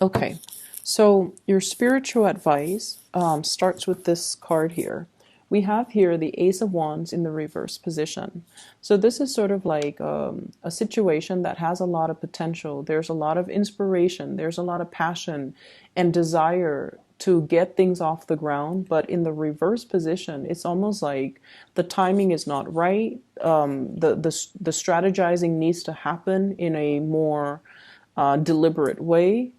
Okay, so your spiritual advice starts with this card here. We have here the Ace of Wands in the reverse position. So this is sort of like a situation that has a lot of potential. There's a lot of inspiration. There's a lot of passion and desire to get things off the ground. But in the reverse position, it's almost like the timing is not right. The strategizing needs to happen in a more deliberate way,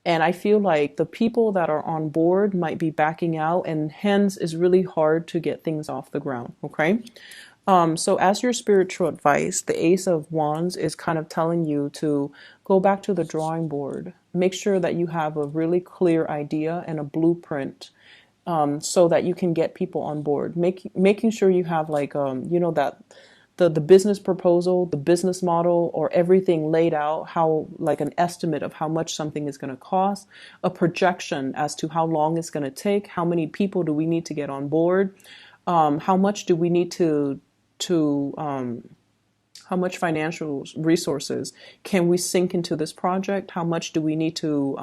and I feel like the people that are on board might be backing out, and hence it's really hard to get things off the ground. Okay. So as your spiritual advice, the Ace of Wands is kind of telling you to go back to the drawing board. Make sure that you have a really clear idea and a blueprint, so that you can get people on board. Making sure you have like, that the business proposal, the business model, or everything laid out, how like an estimate of how much something is going to cost, a projection as to how long it's going to take, how many people do we need to get on board, how much do we need to how much financial resources can we sink into this project, how much do we need to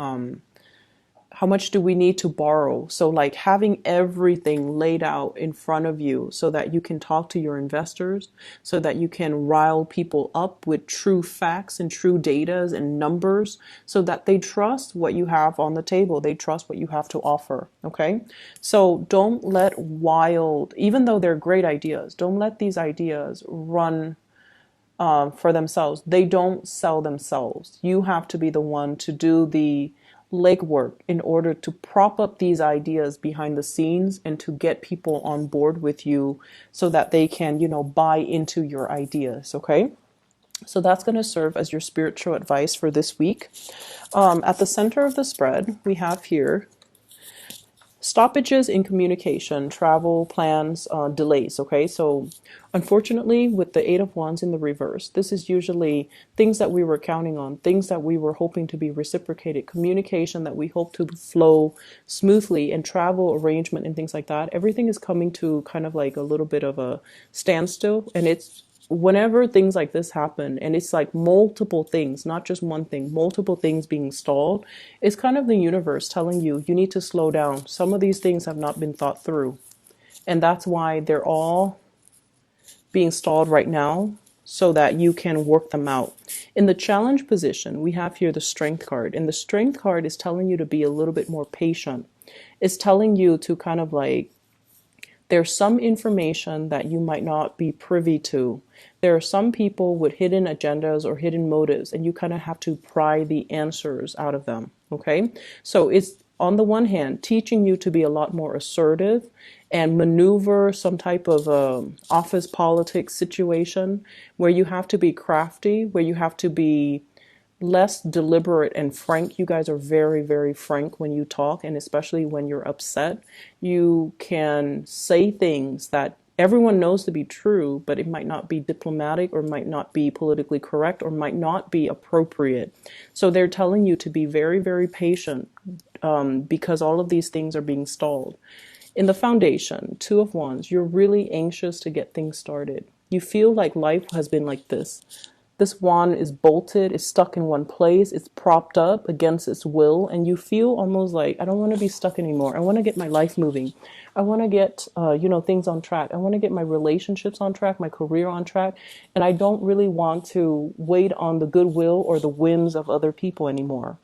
borrow? So like having everything laid out in front of you so that you can talk to your investors, so that you can rile people up with true facts and true data and numbers, so that they trust what you have on the table. They trust what you have to offer. Okay. So don't let even though they're great ideas, don't let these ideas run for themselves. They don't sell themselves. You have to be the one to do the legwork in order to prop up these ideas behind the scenes and to get people on board with you so that they can, buy into your ideas. Okay. So that's going to serve as your spiritual advice for this week. At the center of the spread, we have here stoppages in communication, travel plans, delays. Okay, so unfortunately, with the Eight of Wands in the reverse, this is usually things that we were counting on, things that we were hoping to be reciprocated, communication that we hope to flow smoothly, and travel arrangement and things like that. Everything is coming to kind of like a little bit of a standstill, and it's whenever things like this happen, and it's like multiple things, not just one thing, multiple things being stalled, it's kind of the universe telling you, you need to slow down. Some of these things have not been thought through. And that's why they're all being stalled right now, so that you can work them out. In the challenge position, we have here the strength card. And the strength card is telling you to be a little bit more patient. It's telling you to kind of like, there's some information that you might not be privy to. There are some people with hidden agendas or hidden motives, and you kind of have to pry the answers out of them. Okay. So it's on the one hand teaching you to be a lot more assertive and maneuver some type of office politics situation where you have to be crafty, where you have to be less deliberate and frank. You guys are very, very frank when you talk, and especially when you're upset. You can say things that everyone knows to be true, but it might not be diplomatic, or might not be politically correct, or might not be appropriate. So they're telling you to be very, very patient, because all of these things are being stalled. In the foundation, Two of Wands, you're really anxious to get things started. You feel like life has been like this. This wand is bolted, it's stuck in one place, it's propped up against its will, and you feel almost like, I don't want to be stuck anymore. I want to get my life moving. I want to get, things on track. I want to get my relationships on track, my career on track, and I don't really want to wait on the goodwill or the whims of other people anymore.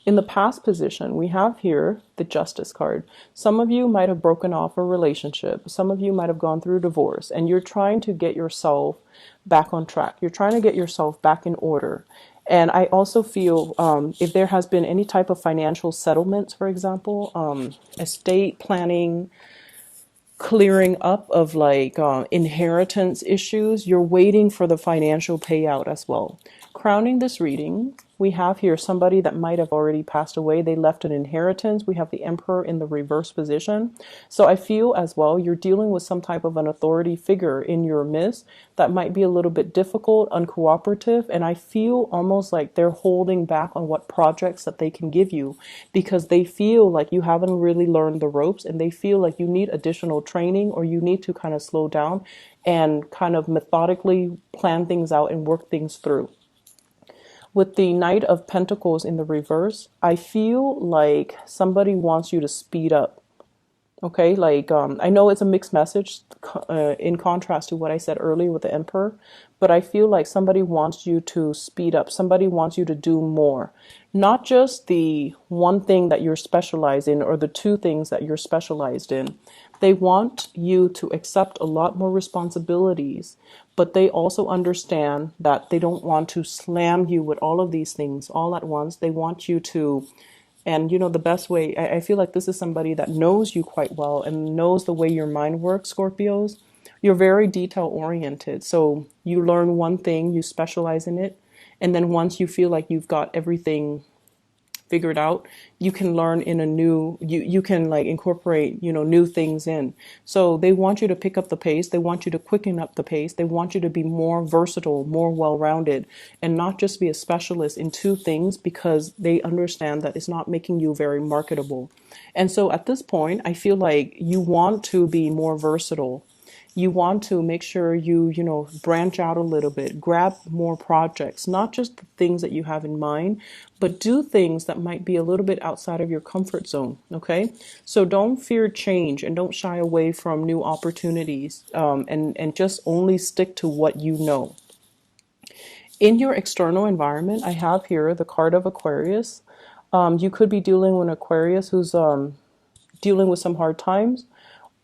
In the past position, we have here the Justice card. Some of you might have broken off a relationship. Some of you might have gone through divorce, and you're trying to get yourself back on track. You're trying to get yourself back in order. And I also feel if there has been any type of financial settlements, for example, estate planning, clearing up of like inheritance issues, you're waiting for the financial payout as well. Crowning this reading, we have here somebody that might have already passed away. They left an inheritance. We have the Emperor in the reverse position. So I feel as well you're dealing with some type of an authority figure in your midst that might be a little bit difficult, uncooperative, and I feel almost like they're holding back on what projects that they can give you, because they feel like you haven't really learned the ropes, and they feel like you need additional training, or you need to kind of slow down and kind of methodically plan things out and work things through. With the Knight of Pentacles in the reverse, I feel like somebody wants you to speed up. Okay, like I know it's a mixed message in contrast to what I said earlier with the Emperor, but I feel like somebody wants you to speed up. Somebody wants you to do more. Not just the one thing that you're specialized in or the two things that you're specialized in. They want you to accept a lot more responsibilities, but they also understand that they don't want to slam you with all of these things all at once. They want you to, and the best way, I feel like this is somebody that knows you quite well and knows the way your mind works, Scorpios. You're very detail oriented. So you learn one thing, you specialize in it. And then once you feel like you've got everything figured out, you can learn in a new, you can like incorporate, new things in. So they want you to pick up the pace. They want you to quicken up the pace. They want you to be more versatile, more well-rounded, and not just be a specialist in two things, because they understand that it's not making you very marketable. And so at this point, I feel like you want to be more versatile. You want to make sure you branch out a little bit, grab more projects, not just the things that you have in mind, but do things that might be a little bit outside of your comfort zone. Okay. So don't fear change and don't shy away from new opportunities, and just only stick to what you know. In your external environment, I have here the card of Aquarius. You could be dealing with an Aquarius who's dealing with some hard times,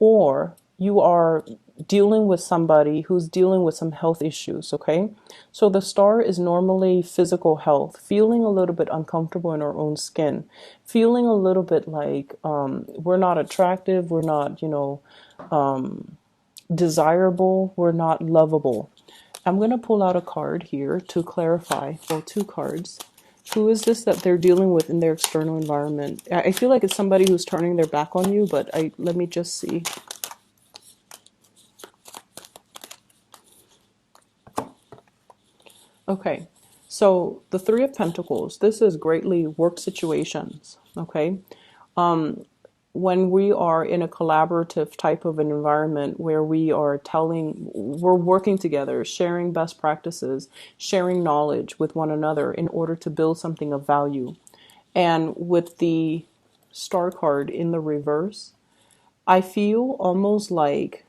or you are dealing with somebody who's dealing with some health issues, okay? So the star is normally physical health, feeling a little bit uncomfortable in our own skin, feeling a little bit like we're not attractive, we're not, desirable, we're not lovable. I'm going to pull out a card here to clarify, well, two cards. Who is this that they're dealing with in their external environment? I feel like it's somebody who's turning their back on you, but let me just see. Okay, so the Three of Pentacles, this is greatly work situations, okay? When we are in a collaborative type of an environment where we're working together, sharing best practices, sharing knowledge with one another in order to build something of value. And with the Star card in the reverse, I feel almost like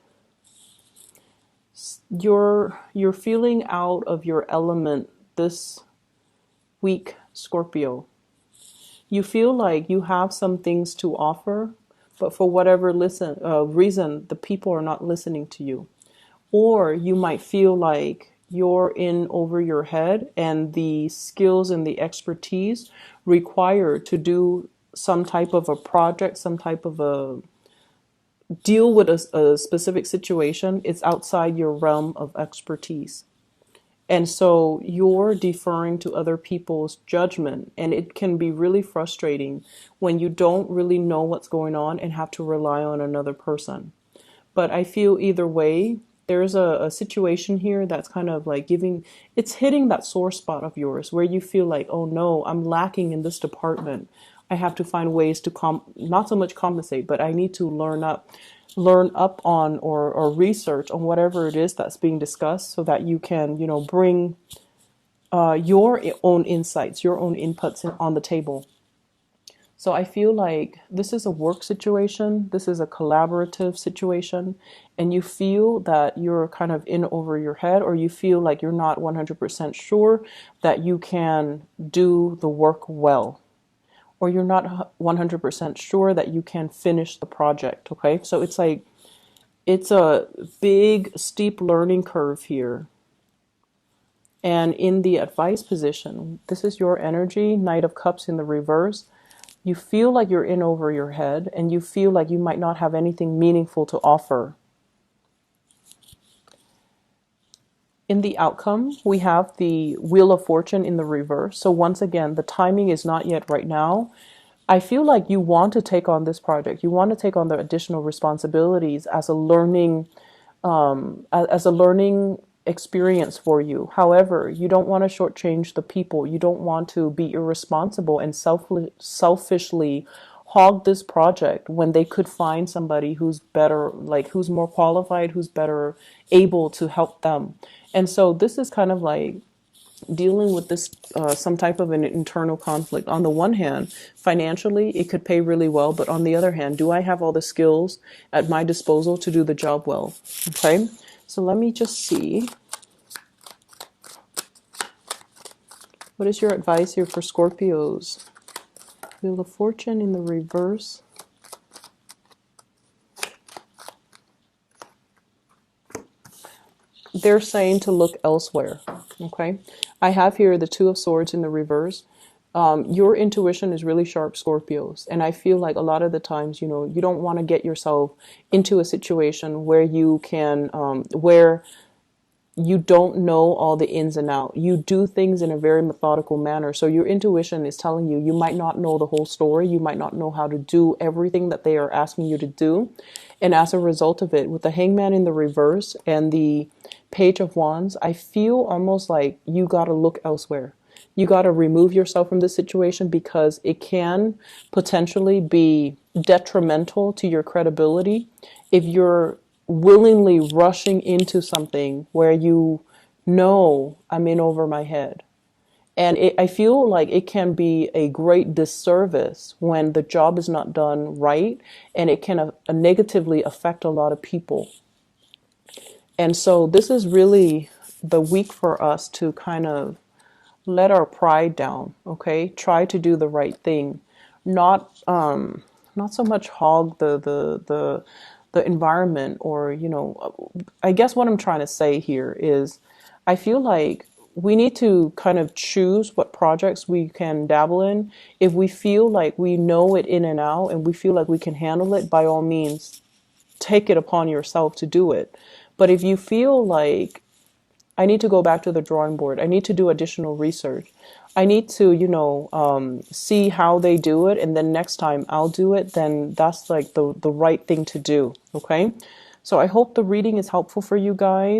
you're feeling out of your element this week, Scorpio. You feel like you have some things to offer, but for whatever reason, the people are not listening to you. Or you might feel like you're in over your head and the skills and the expertise required to do some type of a project, some type of a deal with a specific situation, it's outside your realm of expertise. And so you're deferring to other people's judgment. And it can be really frustrating when you don't really know what's going on and have to rely on another person. But I feel either way, there's a situation here that's kind of like it's hitting that sore spot of yours where you feel like, oh no, I'm lacking in this department. I have to find ways to not so much compensate, but I need to learn up on or research on whatever it is that's being discussed so that you can, bring your own insights, your own inputs on the table. So I feel like this is a work situation, this is a collaborative situation, and you feel that you're kind of in over your head, or you feel like you're not 100% sure that you can do the work well, or you're not 100% sure that you can finish the project, okay? So it's like, it's a big, steep learning curve here. And in the advice position, this is your energy, Knight of Cups in the reverse. You feel like you're in over your head, and you feel like you might not have anything meaningful to offer. In the outcome, we have the Wheel of Fortune in the reverse. So once again, the timing is not yet right now. I feel like you want to take on this project. You want to take on the additional responsibilities as a learning experience for you. However, you don't want to shortchange the people. You don't want to be irresponsible and selfishly hog this project when they could find somebody who's better, like who's more qualified, who's better able to help them. And so this is kind of like dealing with this some type of an internal conflict. On the one hand, financially, it could pay really well, but on the other hand, do I have all the skills at my disposal to do the job well? Okay, so let me just see. What is your advice here for Scorpios? Wheel of Fortune in the reverse. They're saying to look elsewhere. Okay, I have here the Two of Swords in the reverse. Your intuition is really sharp, Scorpios, and I feel like a lot of the times, you know, you don't want to get yourself into a situation where you can, where you don't know all the ins and outs. You do things in a very methodical manner. So your intuition is telling you, you might not know the whole story. You might not know how to do everything that they are asking you to do. And as a result of it, with the Hangman in the reverse and the Page of Wands, I feel almost like you got to look elsewhere. You got to remove yourself from this situation because it can potentially be detrimental to your credibility if you're willingly rushing into something where you know I'm in over my head. And I feel like it can be a great disservice when the job is not done right, and it can negatively affect a lot of people. And so this is really the week for us to kind of let our pride down, okay? Try to do the right thing, not so much hog the environment, or, you know, I guess what I'm trying to say here is I feel like we need to kind of choose what projects we can dabble in. If we feel like we know it in and out and we feel like we can handle it, by all means, take it upon yourself to do it. But if you feel like I need to go back to the drawing board, I need to do additional research, I need to, you know, see how they do it, and then next time I'll do it, then that's like the right thing to do. Okay. So I hope the reading is helpful for you guys.